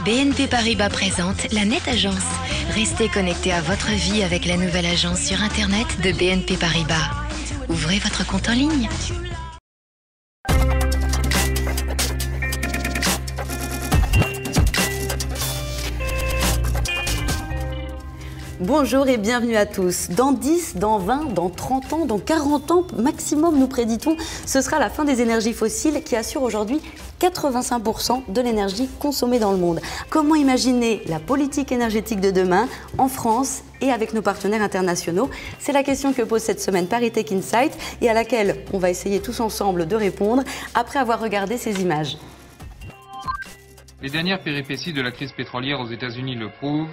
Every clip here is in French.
BNP Paribas présente la Net Agence. Restez connectés à votre vie avec la nouvelle agence sur Internet de BNP Paribas. Ouvrez votre compte en ligne. Bonjour et bienvenue à tous. Dans 10, dans 20, dans 30 ans, dans 40 ans maximum, nous prédit-on, ce sera la fin des énergies fossiles qui assurent aujourd'hui 85% de l'énergie consommée dans le monde. Comment imaginer la politique énergétique de demain en France et avec nos partenaires internationaux? C'est la question que pose cette semaine Paris Tech Insight et à laquelle on va essayer tous ensemble de répondre après avoir regardé ces images. Les dernières péripéties de la crise pétrolière aux États-Unis le prouvent.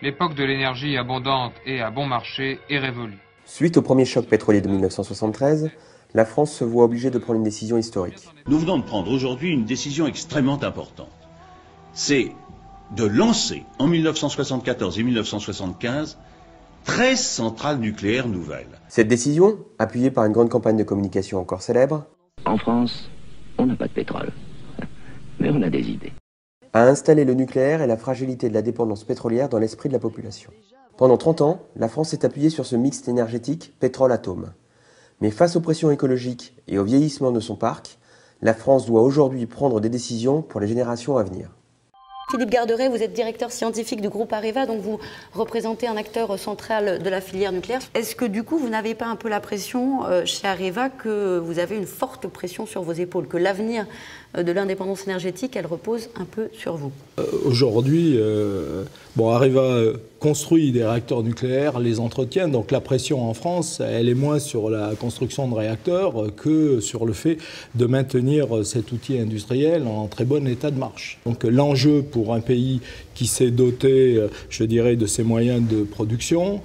L'époque de l'énergie abondante et à bon marché est révolue. Suite au premier choc pétrolier de 1973, la France se voit obligée de prendre une décision historique. Nous venons de prendre aujourd'hui une décision extrêmement importante. C'est de lancer en 1974 et 1975 13 centrales nucléaires nouvelles. Cette décision, appuyée par une grande campagne de communication encore célèbre, en France, on n'a pas de pétrole, mais on a des idées, a installé le nucléaire et la fragilité de la dépendance pétrolière dans l'esprit de la population. Pendant 30 ans, la France s'est appuyée sur ce mixte énergétique pétrole-atome. Mais face aux pressions écologiques et au vieillissement de son parc, la France doit aujourd'hui prendre des décisions pour les générations à venir. Philippe Garderet, vous êtes directeur scientifique du groupe Areva, donc vous représentez un acteur central de la filière nucléaire. Est-ce que du coup, vous n'avez pas un peu la pression chez Areva que vous avez une forte pression sur vos épaules, que l'avenir de l'indépendance énergétique, elle repose un peu sur vous? Aujourd'hui, Areva construit des réacteurs nucléaires, les entretient, donc la pression en France, elle est moins sur la construction de réacteurs que sur le fait de maintenir cet outil industriel en très bon état de marche. Donc l'enjeu pour un pays qui s'est doté, je dirais, de ses moyens de production,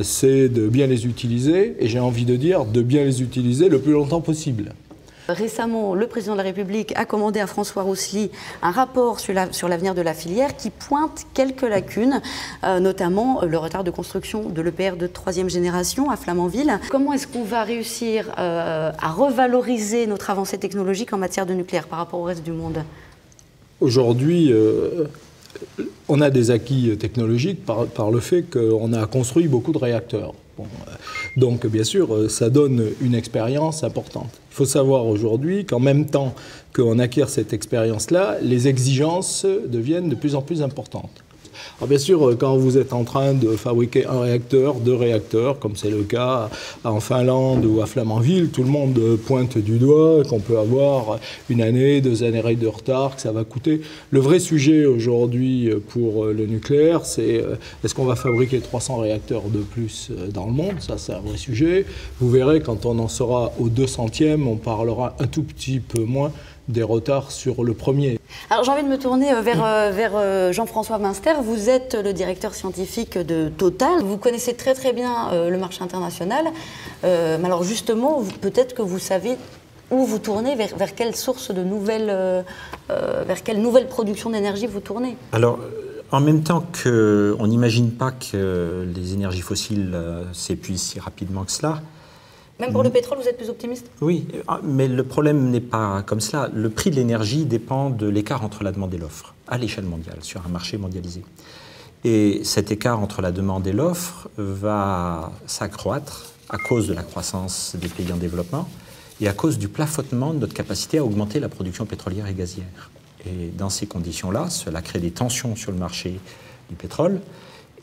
c'est de bien les utiliser, et j'ai envie de dire de bien les utiliser le plus longtemps possible. Récemment, le président de la République a commandé à François Roussely un rapport sur l'avenir de la filière qui pointe quelques lacunes, notamment le retard de construction de l'EPR de 3e génération à Flamanville. Comment est-ce qu'on va réussir à revaloriser notre avancée technologique en matière de nucléaire par rapport au reste du monde? Aujourd'hui, on a des acquis technologiques par le fait qu'on a construit beaucoup de réacteurs. Donc, bien sûr, ça donne une expérience importante. Il faut savoir aujourd'hui qu'en même temps qu'on acquiert cette expérience-là, les exigences deviennent de plus en plus importantes. Alors bien sûr, quand vous êtes en train de fabriquer un réacteur, 2 réacteurs, comme c'est le cas en Finlande ou à Flamanville, tout le monde pointe du doigt qu'on peut avoir 1 année, 2 années de retard, que ça va coûter. Le vrai sujet aujourd'hui pour le nucléaire, c'est est-ce qu'on va fabriquer 300 réacteurs de plus dans le monde? Ça, c'est un vrai sujet. Vous verrez, quand on en sera au 200e, on parlera un tout petit peu moins des retards sur le premier. Alors j'ai envie de me tourner vers Jean-François Münster. Vous êtes le directeur scientifique de Total. Vous connaissez très très bien le marché international. Mais alors justement, peut-être que vous savez où vous tournez, vers quelle source de nouvelles, vers quelle nouvelle production d'énergie vous tournez? Alors, en même temps qu'on n'imagine pas que les énergies fossiles s'épuisent si rapidement que cela. Même pour le pétrole, vous êtes plus optimiste? Oui, mais le problème n'est pas comme cela. Le prix de l'énergie dépend de l'écart entre la demande et l'offre, à l'échelle mondiale, sur un marché mondialisé. Et cet écart entre la demande et l'offre va s'accroître à cause de la croissance des pays en développement et à cause du plafonnement de notre capacité à augmenter la production pétrolière et gazière. Et dans ces conditions-là, cela crée des tensions sur le marché du pétrole.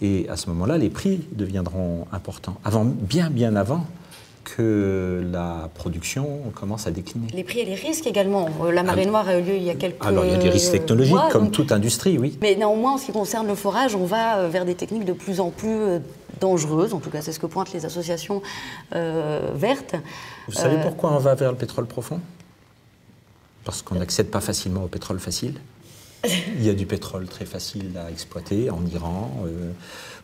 Et à ce moment-là, les prix deviendront importants. Bien avant que la production commence à décliner. Les prix et les risques également. La marée noire a eu lieu il y a quelques mois. Alors il y a des risques technologiques, comme toute industrie, oui. Mais néanmoins, en ce qui concerne le forage, on va vers des techniques de plus en plus dangereuses. En tout cas, c'est ce que pointent les associations vertes. Vous savez pourquoi on va vers le pétrole profond? Parce qu'on n'accède pas facilement au pétrole facile. Il y a du pétrole très facile à exploiter en Iran,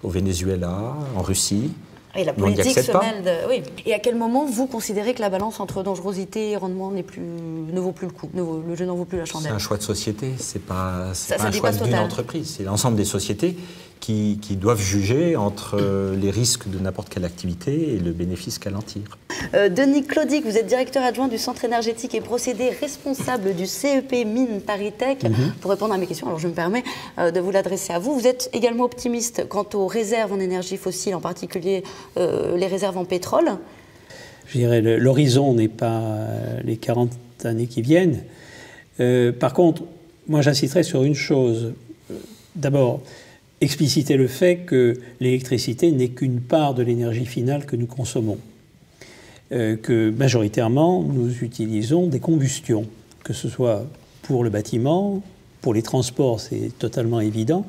au Venezuela, en Russie. Et la politique se mêle de... Oui. Et à quel moment vous considérez que la balance entre dangerosité et rendement ne vaut plus le coup, le jeu n'en vaut plus la chandelle? C'est un choix de société, c'est pas un choix d'une entreprise. C'est l'ensemble des sociétés qui doivent juger entre les risques de n'importe quelle activité et le bénéfice qu'elle en tire. Denis Clodic, vous êtes directeur adjoint du Centre énergétique et procédés responsable du CEP Mines Paris Tech. Pour répondre à mes questions, alors je me permets de vous l'adresser à vous. Vous êtes également optimiste quant aux réserves en énergie fossile, en particulier les réserves en pétrole? Je dirais l'horizon n'est pas les 40 années qui viennent. Par contre, moi j'insisterai sur une chose. D'abord, expliciter le fait que l'électricité n'est qu'une part de l'énergie finale que nous consommons. Que majoritairement, nous utilisons des combustions, que ce soit pour le bâtiment, pour les transports, c'est totalement évident,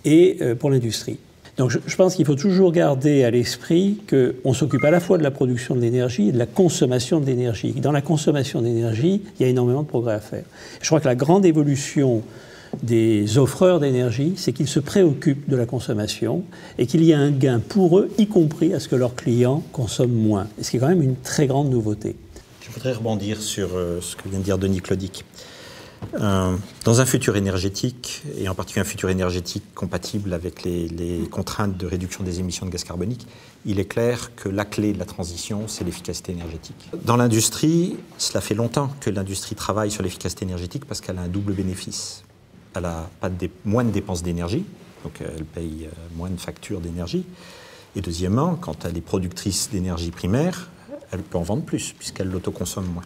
et pour l'industrie. Donc je pense qu'il faut toujours garder à l'esprit qu'on s'occupe à la fois de la production de l'énergie et de la consommation de l'énergie. Dans la consommation d'énergie, il y a énormément de progrès à faire. Je crois que la grande évolution des offreurs d'énergie, c'est qu'ils se préoccupent de la consommation et qu'il y a un gain pour eux, y compris à ce que leurs clients consomment moins. Ce qui est quand même une très grande nouveauté. Je voudrais rebondir sur ce que vient de dire Denis Clodic. Dans un futur énergétique, et en particulier un futur énergétique compatible avec les contraintes de réduction des émissions de gaz carbonique, il est clair que la clé de la transition, c'est l'efficacité énergétique. Dans l'industrie, cela fait longtemps que l'industrie travaille sur l'efficacité énergétique parce qu'elle a un double bénéfice. Elle a moins de dépenses d'énergie, donc elle paye moins de factures d'énergie. Et deuxièmement, quand elle est productrice d'énergie primaire, elle peut en vendre plus, puisqu'elle l'autoconsomme moins.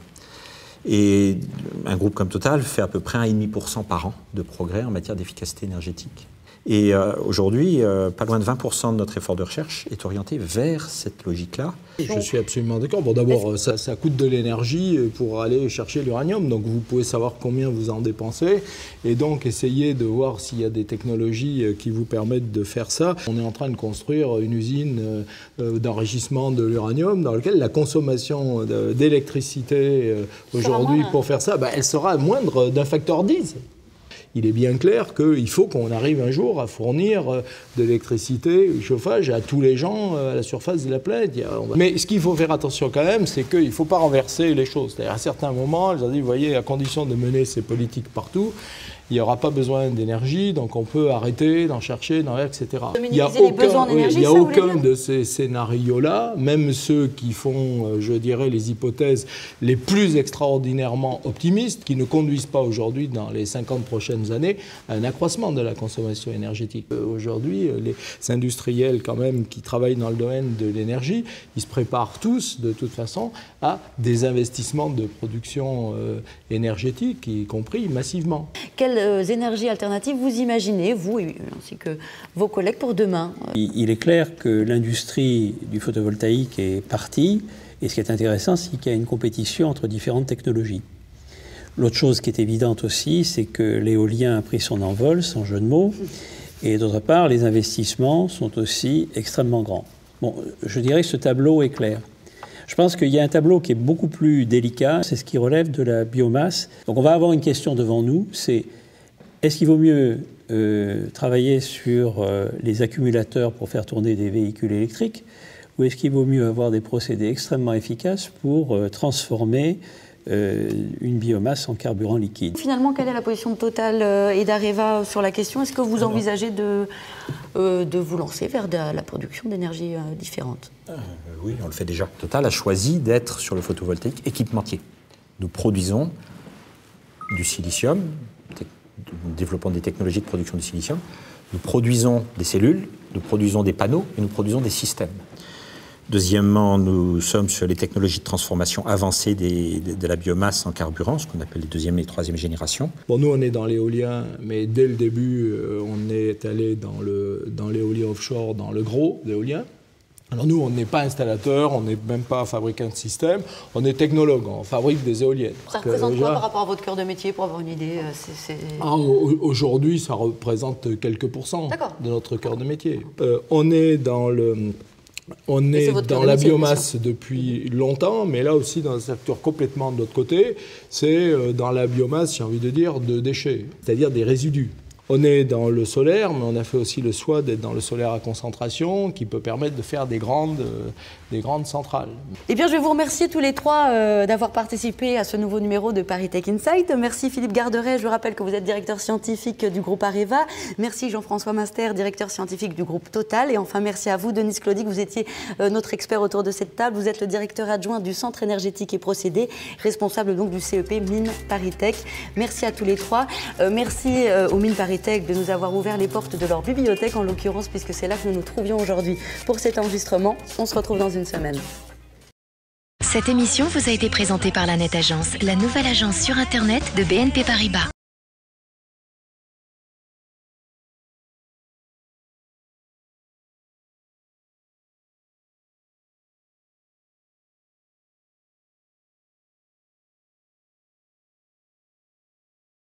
Et un groupe comme Total fait à peu près 1,5% par an de progrès en matière d'efficacité énergétique. Et aujourd'hui, pas loin de 20% de notre effort de recherche est orienté vers cette logique-là. Je suis absolument d'accord. Bon, d'abord, ça coûte de l'énergie pour aller chercher l'uranium. Donc, vous pouvez savoir combien vous en dépensez et donc essayer de voir s'il y a des technologies qui vous permettent de faire ça. On est en train de construire une usine d'enrichissement de l'uranium dans laquelle la consommation d'électricité aujourd'hui pour faire ça, elle sera moindre d'un facteur 10. Il est bien clair qu'il faut qu'on arrive un jour à fournir de l'électricité, du chauffage à tous les gens à la surface de la planète. Mais ce qu'il faut faire attention quand même, c'est qu'il ne faut pas renverser les choses. C'est-à-dire à certains moments, ils ont dit, vous voyez, à condition de mener ces politiques partout, il n'y aura pas besoin d'énergie, donc on peut arrêter d'en chercher, etc. Il n'y a aucun de ces scénarios-là, même ceux qui font, je dirais, les hypothèses les plus extraordinairement optimistes, qui ne conduisent pas aujourd'hui, dans les 50 prochaines années, à un accroissement de la consommation énergétique. Aujourd'hui, les industriels quand même qui travaillent dans le domaine de l'énergie, ils se préparent tous, de toute façon, à des investissements de production énergétique, y compris massivement. Quelles énergies alternatives vous imaginez, vous ainsi que vos collègues, pour demain? Il est clair que l'industrie du photovoltaïque est partie, et ce qui est intéressant, c'est qu'il y a une compétition entre différentes technologies. L'autre chose qui est évidente aussi, c'est que l'éolien a pris son envol, sans jeu de mots, et d'autre part, les investissements sont aussi extrêmement grands. Bon, je dirais que ce tableau est clair. Je pense qu'il y a un tableau qui est beaucoup plus délicat, c'est ce qui relève de la biomasse. Donc on va avoir une question devant nous, c'est est-ce qu'il vaut mieux travailler sur les accumulateurs pour faire tourner des véhicules électriques, ou est-ce qu'il vaut mieux avoir des procédés extrêmement efficaces pour transformer une biomasse en carburant liquide? Finalement, quelle est la position de Total et d'Areva sur la question? Est-ce que vous envisagez de vous lancer vers la production d'énergie différente? Oui, on le fait déjà. Total a choisi d'être sur le photovoltaïque équipementier. Nous produisons du silicium, nous développons des technologies de production de silicium, nous produisons des cellules, nous produisons des panneaux et nous produisons des systèmes. Deuxièmement, nous sommes sur les technologies de transformation avancées de la biomasse en carburant, ce qu'on appelle les deuxième et troisième générations. Bon, nous, on est dans l'éolien, mais dès le début, on est allé dans l'éolien offshore, dans le gros l'éolien. Alors nous, on n'est pas installateur, on n'est même pas fabricant de système, on est technologue, on fabrique des éoliennes. Ça représente quoi par rapport à votre cœur de métier, pour avoir une idée? Aujourd'hui, ça représente quelques pourcents de notre cœur de métier. On est dans la biomasse depuis longtemps, mais là aussi dans un secteur complètement de l'autre côté, c'est dans la biomasse, j'ai envie de dire, de déchets, c'est-à-dire des résidus. On est dans le solaire, mais on a fait aussi le choix d'être dans le solaire à concentration, qui peut permettre de faire des grandes grandes centrales. Eh bien, je vais vous remercier tous les trois d'avoir participé à ce nouveau numéro de Paris Tech Insight. Merci Philippe Garderet, je vous rappelle que vous êtes directeur scientifique du groupe Areva. Merci Jean-François Master, directeur scientifique du groupe Total. Et enfin, merci à vous Denis Clodic, vous étiez notre expert autour de cette table. Vous êtes le directeur adjoint du Centre énergétique et procédés, responsable donc du CEP Mines Paris Tech. Merci à tous les trois. Merci aux Mines Paris Tech de nous avoir ouvert les portes de leur bibliothèque, en l'occurrence, puisque c'est là que nous nous trouvions aujourd'hui pour cet enregistrement. On se retrouve dans une semaine. Cette émission vous a été présentée par la Net Agence, la nouvelle agence sur Internet de BNP Paribas.